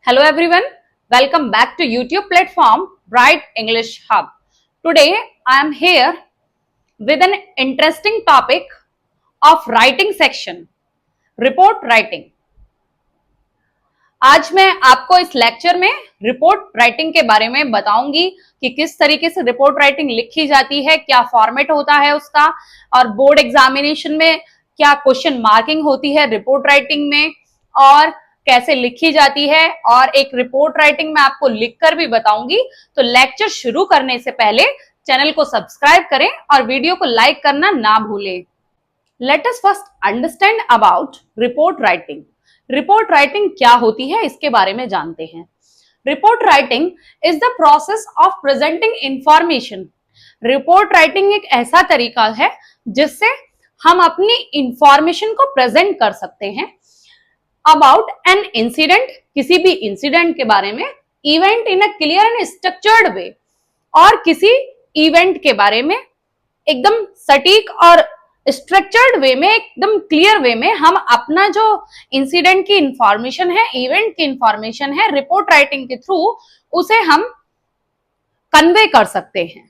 Hello everyone, welcome back to YouTube platform Bright English Hub. Today I am here with an interesting topic of writing section, report writing. आज मैं आपको इस lecture में report writing के बारे में बताऊंगी कि किस तरीके से रिपोर्ट राइटिंग लिखी जाती है, क्या फॉर्मेट होता है उसका, और बोर्ड एग्जामिनेशन में क्या क्वेश्चन मार्किंग होती है रिपोर्ट राइटिंग में, और कैसे लिखी जाती है, और एक रिपोर्ट राइटिंग में आपको लिखकर भी बताऊंगी। तो लेक्चर शुरू करने से पहले चैनल को सब्सक्राइब करें और वीडियो को लाइक करना ना भूलें। Let us first understand about report writing. Report writing क्या होती है इसके बारे में जानते हैं। Report writing is the process of presenting information. Report writing एक ऐसा तरीका है जिससे हम अपनी इंफॉर्मेशन को प्रेजेंट कर सकते हैं अबाउट एन इंसिडेंट, किसी भी इंसिडेंट के बारे में, event in a clear and structured way, और किसी इवेंट के बारे में एकदम सटीक और स्ट्रक्चर्ड वे में, एकदम क्लियर वे में हम अपना जो इंसिडेंट की इंफॉर्मेशन है, इवेंट की इंफॉर्मेशन है, रिपोर्ट राइटिंग के थ्रू उसे हम कन्वे कर सकते हैं।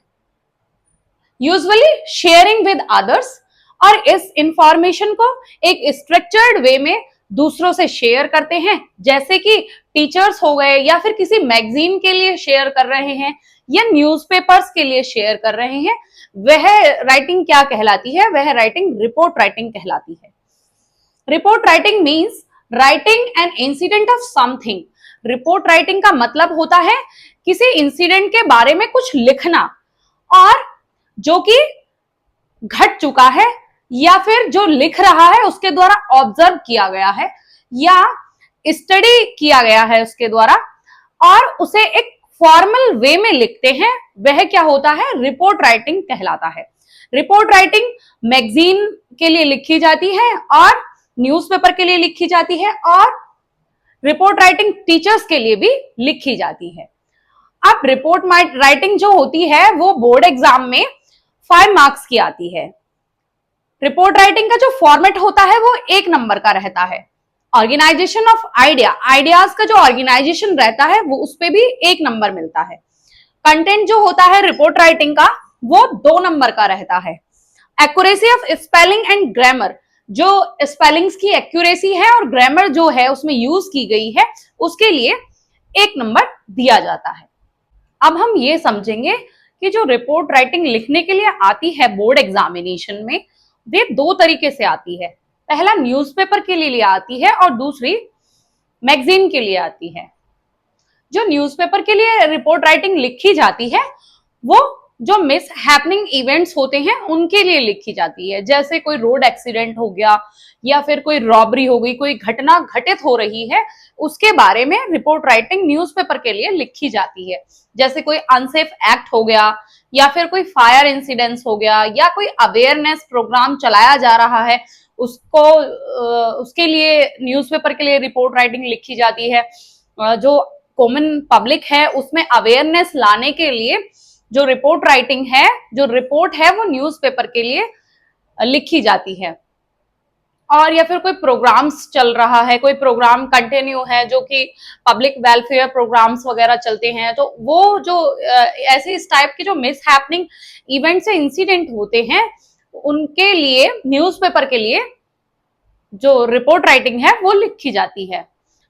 यूजुअली शेयरिंग विद अदर्स, और इस इंफॉर्मेशन को एक स्ट्रक्चर्ड वे में दूसरों से शेयर करते हैं, जैसे कि टीचर्स हो गए, या फिर किसी मैगजीन के लिए शेयर कर रहे हैं, या न्यूज़पेपर्स के लिए शेयर कर रहे हैं। वह राइटिंग क्या कहलाती है? वह राइटिंग रिपोर्ट राइटिंग कहलाती है। Report writing means writing an incident of something. Report writing का मतलब होता है किसी इंसिडेंट के बारे में कुछ लिखना, और जो कि घट चुका है या फिर जो लिख रहा है उसके द्वारा ऑब्जर्व किया गया है या स्टडी किया गया है उसके द्वारा, और उसे एक फॉर्मल वे में लिखते हैं। वह क्या होता है? रिपोर्ट राइटिंग कहलाता है। रिपोर्ट राइटिंग मैगजीन के लिए लिखी जाती है, और न्यूज़पेपर के लिए लिखी जाती है, और रिपोर्ट राइटिंग टीचर्स के लिए भी लिखी जाती है। अब रिपोर्ट राइटिंग जो होती है वो बोर्ड एग्जाम में 5 मार्क्स की आती है। रिपोर्ट राइटिंग का जो फॉर्मेट होता है वो 1 नंबर का रहता है। ऑर्गेनाइजेशन ऑफ आइडियाज का जो ऑर्गेनाइजेशन रहता है वो उस पे भी 1 नंबर मिलता है। कंटेंट जो होता है रिपोर्ट राइटिंग का वो 2 नंबर का रहता है। Accuracy of spelling and grammar, जो स्पेलिंग्स की एक्यूरेसी है और ग्रामर जो है उसमें यूज की गई है, उसके लिए 1 नंबर दिया जाता है। अब हम ये समझेंगे कि जो रिपोर्ट राइटिंग लिखने के लिए आती है बोर्ड एग्जामिनेशन में, वे 2 तरीके से आती है। पहला न्यूज़पेपर के लिए आती है और दूसरी मैगजीन के लिए आती है। जो न्यूज़पेपर के लिए रिपोर्ट राइटिंग लिखी जाती है वो जो मिस हैपनिंग इवेंट्स होते हैं उनके लिए लिखी जाती है, जैसे कोई रोड एक्सीडेंट हो गया या फिर कोई रॉबरी हो गई, कोई घटना घटित हो रही है, उसके बारे में रिपोर्ट राइटिंग न्यूज़पेपर के लिए लिखी जाती है। जैसे कोई अनसेफ एक्ट हो गया, या फिर कोई फायर इंसिडेंट्स हो गया, या कोई अवेयरनेस प्रोग्राम चलाया जा रहा है, उसके लिए न्यूज़पेपर के लिए रिपोर्ट राइटिंग लिखी जाती है। जो कॉमन पब्लिक है उसमें अवेयरनेस लाने के लिए जो रिपोर्ट राइटिंग है, जो रिपोर्ट है, वो न्यूज़पेपर के लिए लिखी जाती है। और या फिर कोई प्रोग्राम्स चल रहा है, कोई प्रोग्राम कंटिन्यू है जो कि पब्लिक वेलफेयर प्रोग्राम्स वगैरह चलते हैं, तो वो जो ऐसे इस टाइप के जो मिस हैपनिंग इवेंट से इंसिडेंट होते हैं उनके लिए न्यूज़पेपर के लिए जो रिपोर्ट राइटिंग है वो लिखी जाती है।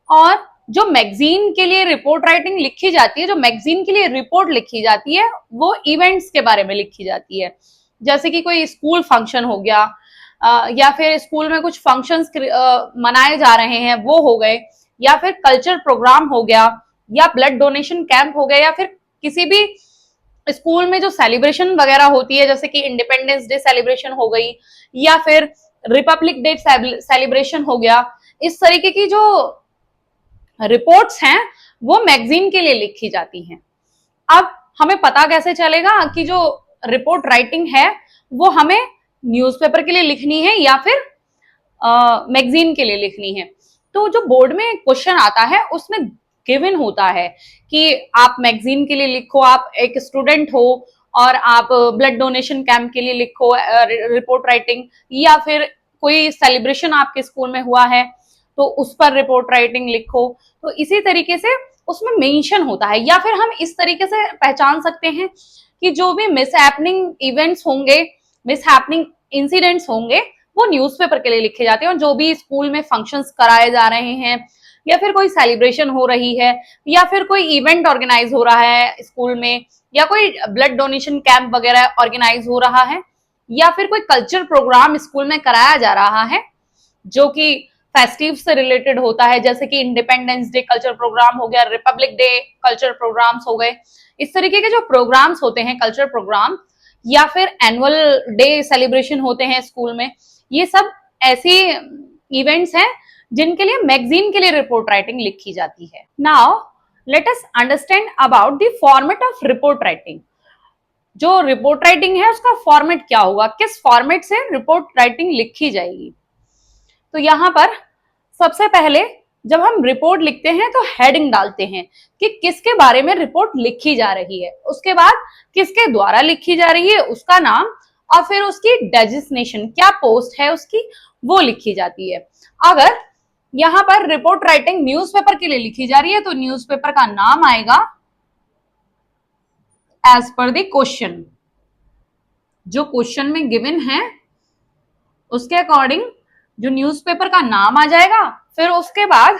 और जो मैगजीन के लिए रिपोर्ट राइटिंग लिखी जाती है, जो मैगजीन के लिए रिपोर्ट लिखी जाती है, वो इवेंट्स के बारे में लिखी जाती है। जैसे कि कोई स्कूल फंक्शन हो गया, या फिर स्कूल में कुछ फंक्शंस मनाए जा रहे हैं वो हो गए, या फिर कल्चर प्रोग्राम हो गया, या ब्लड डोनेशन कैंप हो गया, या फिर किसी भी स्कूल में जो सेलिब्रेशन वगैरह होती है, जैसे कि इंडिपेंडेंस डे सेलिब्रेशन हो गई, या फिर रिपब्लिक डे सेलिब्रेशन हो गया। इस तरीके की जो रिपोर्ट्स हैं वो मैगजीन के लिए लिखी जाती हैं। अब हमें पता कैसे चलेगा कि जो रिपोर्ट राइटिंग है वो हमें न्यूज़पेपर के लिए लिखनी है या फिर मैगजीन के लिए लिखनी है? तो जो बोर्ड में क्वेश्चन आता है उसमें गिवन होता है कि आप मैगजीन के लिए लिखो, आप एक स्टूडेंट हो और आप ब्लड डोनेशन कैंप के लिए लिखो रिपोर्ट राइटिंग, या फिर कोई सेलिब्रेशन आपके स्कूल में हुआ है तो उस पर रिपोर्ट राइटिंग लिखो। तो इसी तरीके से उसमें मेंशन होता है। या फिर हम इस तरीके से पहचान सकते हैं कि जो भी मिसहैपनिंग इवेंट्स होंगे, मिसहैपनिंग इंसिडेंट्स होंगे, वो न्यूज़पेपर के लिए लिखे जाते हैं। और जो भी स्कूल में फंक्शंस कराए जा रहे हैं, या फिर कोई सेलिब्रेशन हो रही है, या फिर कोई इवेंट ऑर्गेनाइज हो रहा है स्कूल में, या कोई ब्लड डोनेशन कैंप वगैरह ऑर्गेनाइज हो रहा है, या फिर कोई कल्चर प्रोग्राम स्कूल में कराया जा रहा है जो कि फेस्टिव से रिलेटेड होता है, जैसे कि इंडिपेंडेंस डे कल्चर प्रोग्राम हो गया, रिपब्लिक डे कल्चर प्रोग्राम्स हो गए। इस तरीके के जो प्रोग्राम्स होते हैं कल्चर प्रोग्राम, या फिर एनुअल डे सेलिब्रेशन होते हैं स्कूल में, ये सब ऐसी इवेंट्स हैं जिनके लिए मैगजीन के लिए रिपोर्ट राइटिंग लिखी जाती है। Now let us understand about the format of report writing. जो रिपोर्ट राइटिंग है उसका फॉर्मेट क्या होगा, किस फॉर्मेट से रिपोर्ट राइटिंग लिखी जाएगी। तो यहां पर सबसे पहले जब हम रिपोर्ट लिखते हैं तो हेडिंग डालते हैं कि किसके बारे में रिपोर्ट लिखी जा रही है, उसके बाद किसके द्वारा लिखी जा रही है उसका नाम, और फिर उसकी डेजिग्नेशन, क्या पोस्ट है उसकी, वो लिखी जाती है। अगर यहां पर रिपोर्ट राइटिंग न्यूज़पेपर के लिए लिखी जा रही है तो न्यूज़पेपर का नाम आएगा एज पर द क्वेश्चन, जो क्वेश्चन में गिवन है उसके अकॉर्डिंग जो न्यूज़पेपर का नाम आ जाएगा। फिर उसके बाद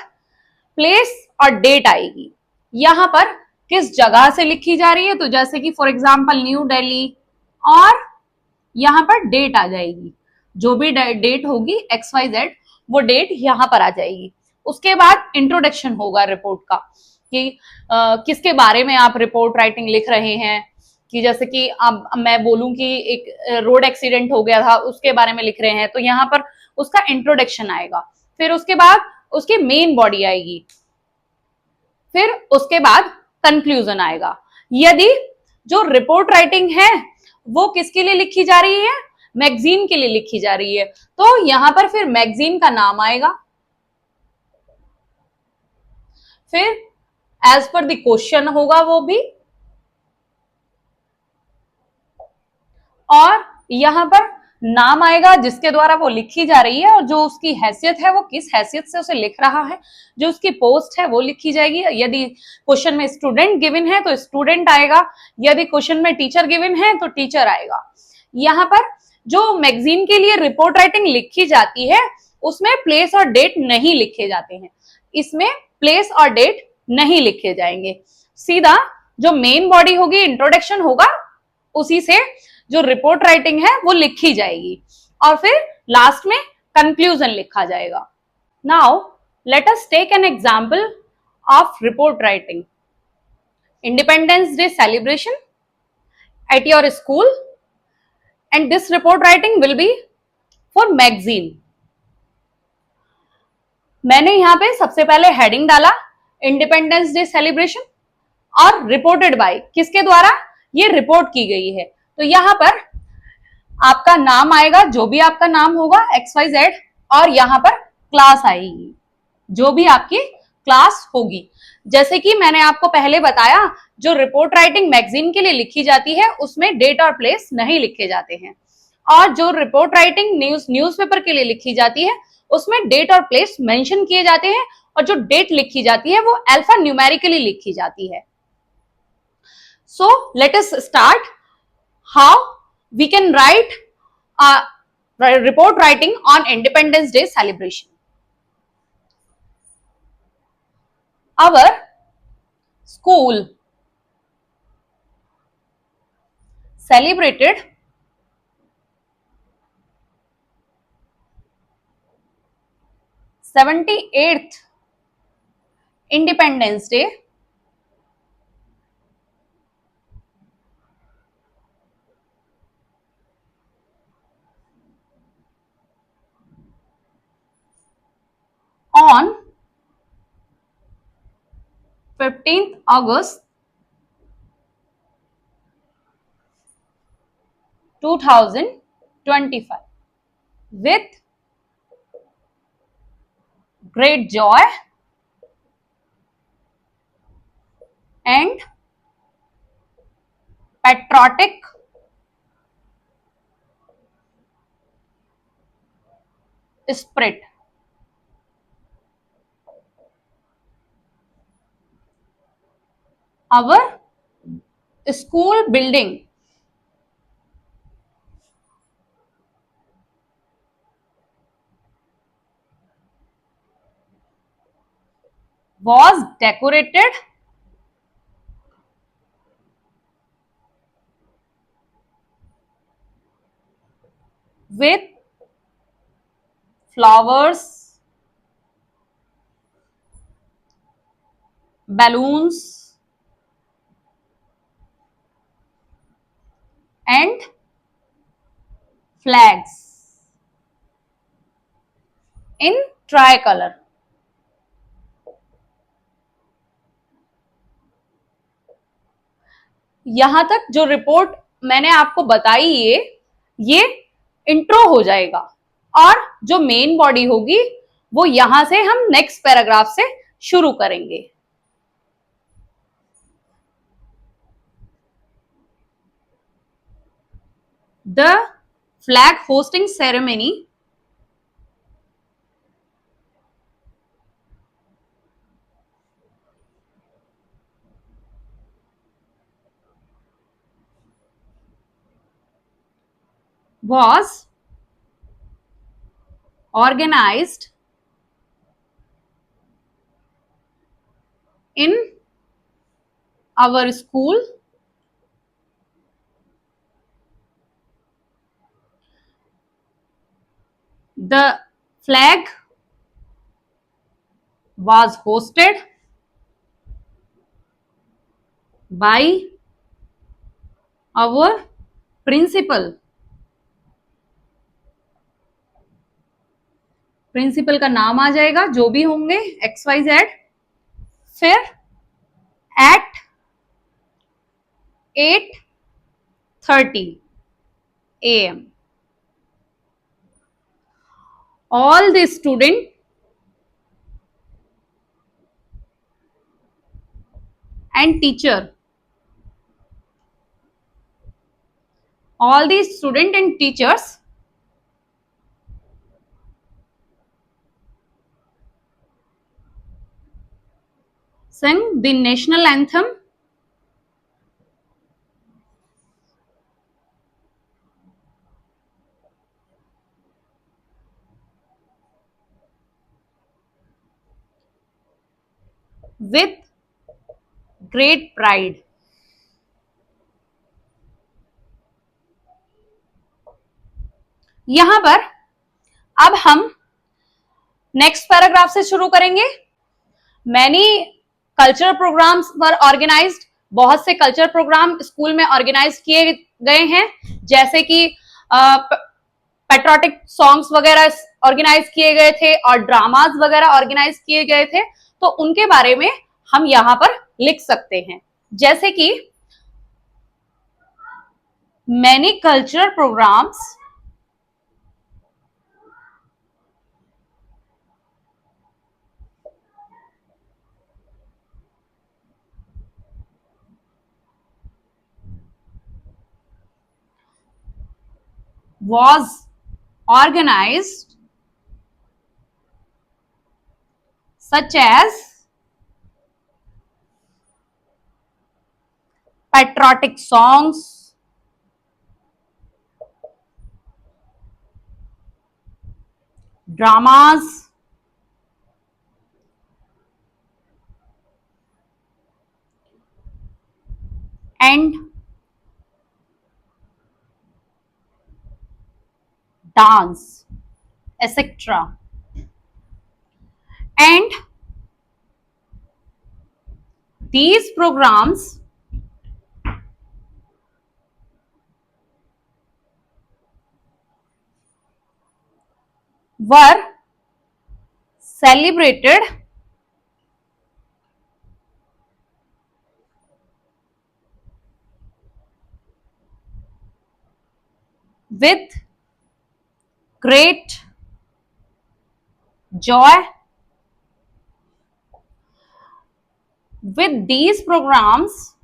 प्लेस और डेट आएगी, यहां पर किस जगह से लिखी जा रही है, तो जैसे कि फॉर एग्जांपल न्यू दिल्ली, और यहां पर डेट आ जाएगी, जो भी डेट होगी XYZ वो डेट यहां पर आ जाएगी। उसके बाद इंट्रोडक्शन होगा रिपोर्ट का कि किसके बारे में आप रिपोर्ट राइटिंग लिख रहे हैं, कि जैसे कि अब मैं बोलूं कि एक रोड एक्सीडेंट हो गया था उसके बारे में लिख रहे हैं, तो यहाँ पर उसका इंट्रोडक्शन आएगा। फिर उसके बाद उसकी मेन बॉडी आएगी, फिर उसके बाद कंक्लूजन आएगा। यदि जो रिपोर्ट राइटिंग है वो किसके लिए लिखी जा रही है, मैगजीन के लिए लिखी जा रही है, तो यहां पर फिर मैगजीन का नाम आएगा, फिर एज पर द क्वेश्चन होगा वो भी, और यहां पर नाम आएगा जिसके द्वारा वो लिखी जा रही है, और जो उसकी हैसियत है वो किस हैसियत से उसे लिख रहा है, जो उसकी पोस्ट है वो लिखी जाएगी। यदि क्वेश्चन में स्टूडेंट गिवन है तो स्टूडेंट आएगा, यदि क्वेश्चन में टीचर गिवन है तो टीचर आएगा। यहाँ पर जो मैगजीन के लिए रिपोर्ट राइटिंग लिखी जाती है उसमें प्लेस और डेट नहीं लिखे जाते हैं, इसमें प्लेस और डेट नहीं लिखे जाएंगे। सीधा जो मेन बॉडी होगी, इंट्रोडक्शन होगा, उसी से जो रिपोर्ट राइटिंग है वो लिखी जाएगी, और फिर लास्ट में कंक्लूजन लिखा जाएगा। Now let us take an example of report writing. Independence day celebration at your school, and this report writing will be for magazine. मैंने यहां पे सबसे पहले हेडिंग डाला इंडिपेंडेंस डे सेलिब्रेशन, और रिपोर्टेड बाय, किसके द्वारा ये रिपोर्ट की गई है, तो यहां पर आपका नाम आएगा, जो भी आपका नाम होगा XYZ, और यहां पर क्लास आएगी, जो भी आपकी क्लास होगी। जैसे कि मैंने आपको पहले बताया, जो रिपोर्ट राइटिंग मैगजीन के लिए लिखी जाती है उसमें डेट और प्लेस नहीं लिखे जाते हैं, और जो रिपोर्ट राइटिंग न्यूज़पेपर के लिए लिखी जाती है उसमें डेट और प्लेस मेंशन किए जाते हैं, और जो डेट लिखी जाती है वो अल्फा न्यूमेरिकली लिखी जाती है। So let us start how we can write report writing on Independence Day celebration. Our school celebrated 78th Independence Day on 15th August 2025 with great joy and patriotic spirit. our school building was decorated with flowers, balloons, and flags in tricolor. यहां तक जो report मैंने आपको बताई, ये intro हो जाएगा, और जो मेन बॉडी होगी वो यहां से हम नेक्स्ट पैराग्राफ से शुरू करेंगे. The flag hosting ceremony was organized in our school the flag was hosted by our principal. Principal का नाम आ जाएगा, जो भी होंगे XYZ. फिर at 8:30 AM all the student and teacher, all the student and teachers sang the national anthem with great pride. यहां पर अब हम नेक्स्ट पैराग्राफ से शुरू करेंगे. मैनी कल्चरल प्रोग्राम्स वर ऑर्गेनाइज्ड, बहुत से कल्चरल प्रोग्राम स्कूल में ऑर्गेनाइज किए गए हैं, जैसे कि पेट्रोटिक सॉन्ग्स वगैरह ऑर्गेनाइज किए गए थे और ड्रामास वगैरह ऑर्गेनाइज किए गए थे. तो उनके बारे में हम यहां पर लिख सकते हैं, जैसे कि many cultural programs was organized such as patriotic songs, dramas, and dance, etc. And these programs were celebrated with great joy. With these programs,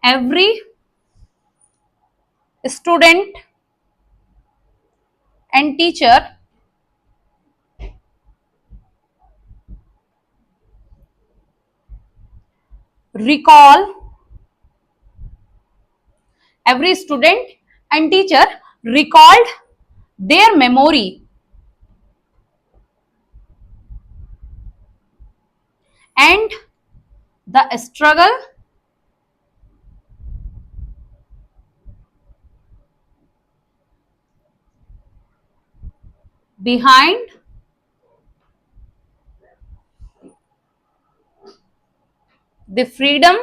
every student and teacher recall, every student and teacher recalled their memory and the struggle behind the freedom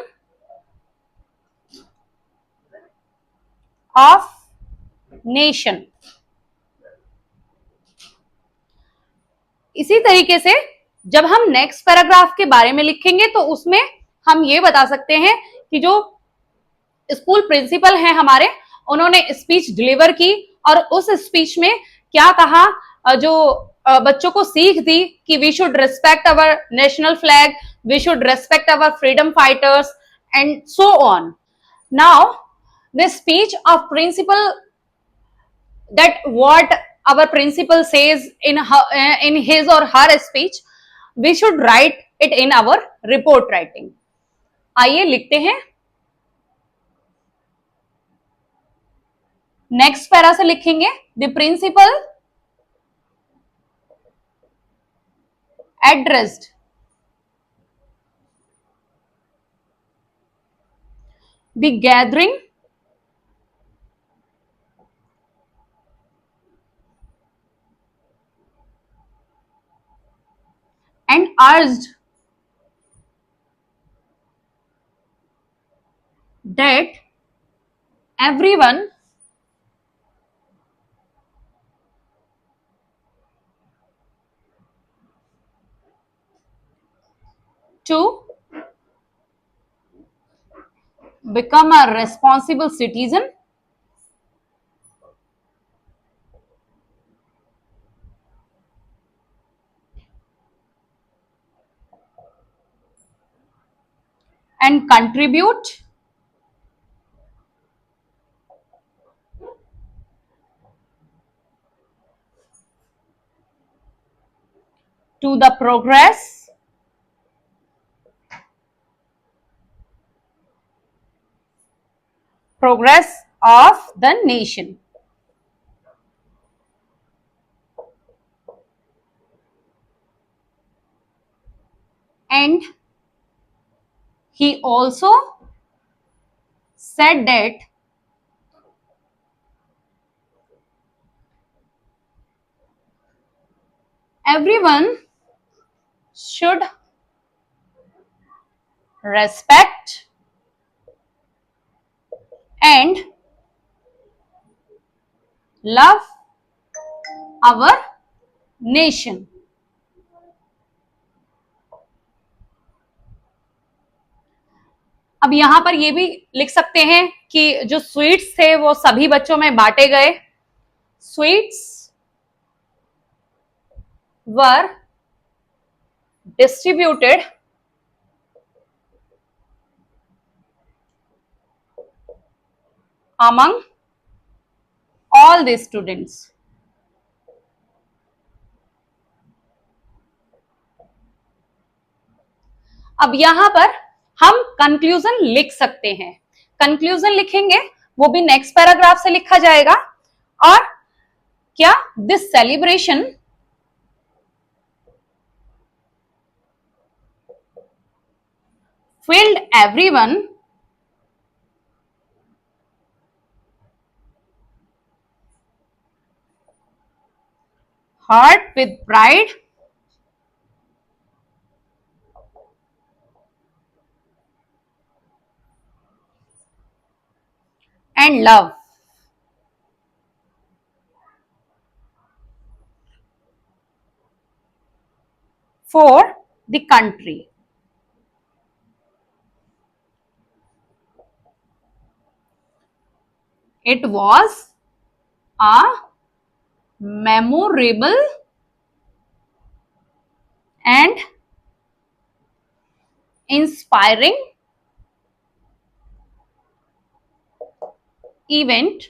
of nation. इसी तरीके से जब हम next paragraph के बारे में लिखेंगे तो उसमें हम ये बता सकते हैं कि जो स्कूल प्रिंसिपल हैं हमारे, उन्होंने स्पीच डिलीवर की और उस स्पीच में क्या कहा, जो बच्चों को सीख दी कि we should respect our national flag, we should respect our freedom fighters and so on. Now the speech of principal, that what our principal says in his or her speech, we should write it in our report writing. आइए लिखते हैं. Next para से लिखेंगे the principal addressed the gathering and urged that everyone to become a responsible citizen and contribute to the progress of the nation. And he also said that everyone should respect and love our nation. अब यहां पर ये भी लिख सकते हैं कि जो स्वीट्स थे वो सभी बच्चों में बांटे गए. Sweets were distributed among all the students. अब यहां पर हम कंक्लूजन लिख सकते हैं. कंक्लूजन लिखेंगे वो भी नेक्स्ट पैराग्राफ से लिखा जाएगा. और क्या this celebration filled everyone heart with pride and love for the country. It was a memorable and inspiring event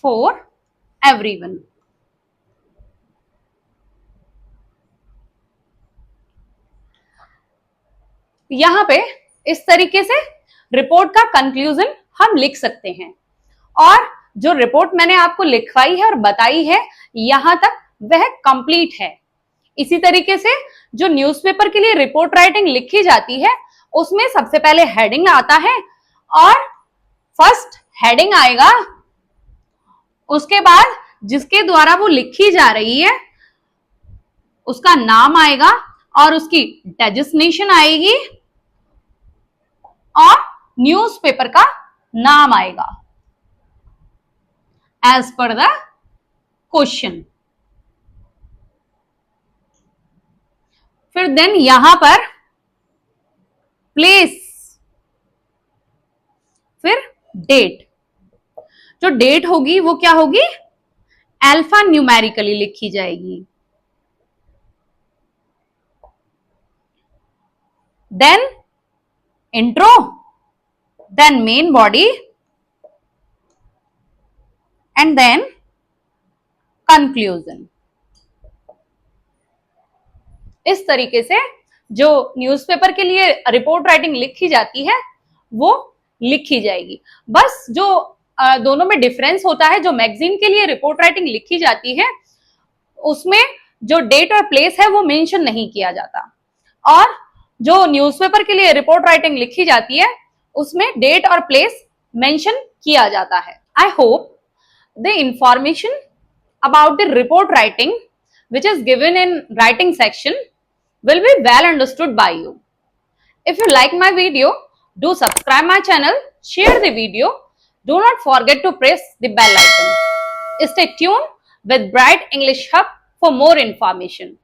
for everyone. यहां पे इस तरीके से रिपोर्ट का कंक्लूजन हम लिख सकते हैं, और जो रिपोर्ट मैंने आपको लिखवाई है और बताई है यहां तक वह कंप्लीट है। इसी तरीके से जो न्यूज़पेपर के लिए रिपोर्ट राइटिंग लिखी जाती है उसमें सबसे पहले हेडिंग आता है, और फर्स्ट हेडिंग आएगा, उसके बाद जिसके द्वारा वो लिखी जा रही है उसका नाम आएगा और उसकी डेजिग्नेशन आएगी और न्यूज़पेपर का नाम आएगा एज पर द क्वेश्चन। फिर देन यहां पर प्लेस, फिर डेट। जो डेट होगी वो क्या होगी, अल्फा न्यूमेरिकली लिखी जाएगी। Then intro, then main body, and then conclusion. इस तरीके से जो न्यूज़पेपर के लिए रिपोर्ट राइटिंग लिखी जाती है वो लिखी जाएगी। बस जो दोनों में डिफरेंस होता है, जो मैगजीन के लिए रिपोर्ट राइटिंग लिखी जाती है उसमें जो डेट और प्लेस है वो मेंशन नहीं किया जाता, और जो न्यूज़पेपर के लिए रिपोर्ट राइटिंग लिखी जाती है उसमें डेट और प्लेस मेंशन किया जाता है। I hope the information about the report writing which is given in writing section will be well understood by you. If you like my video, do subscribe my channel, share the video, do not forget to press the bell icon. Stay tuned with Bright English Hub for more information.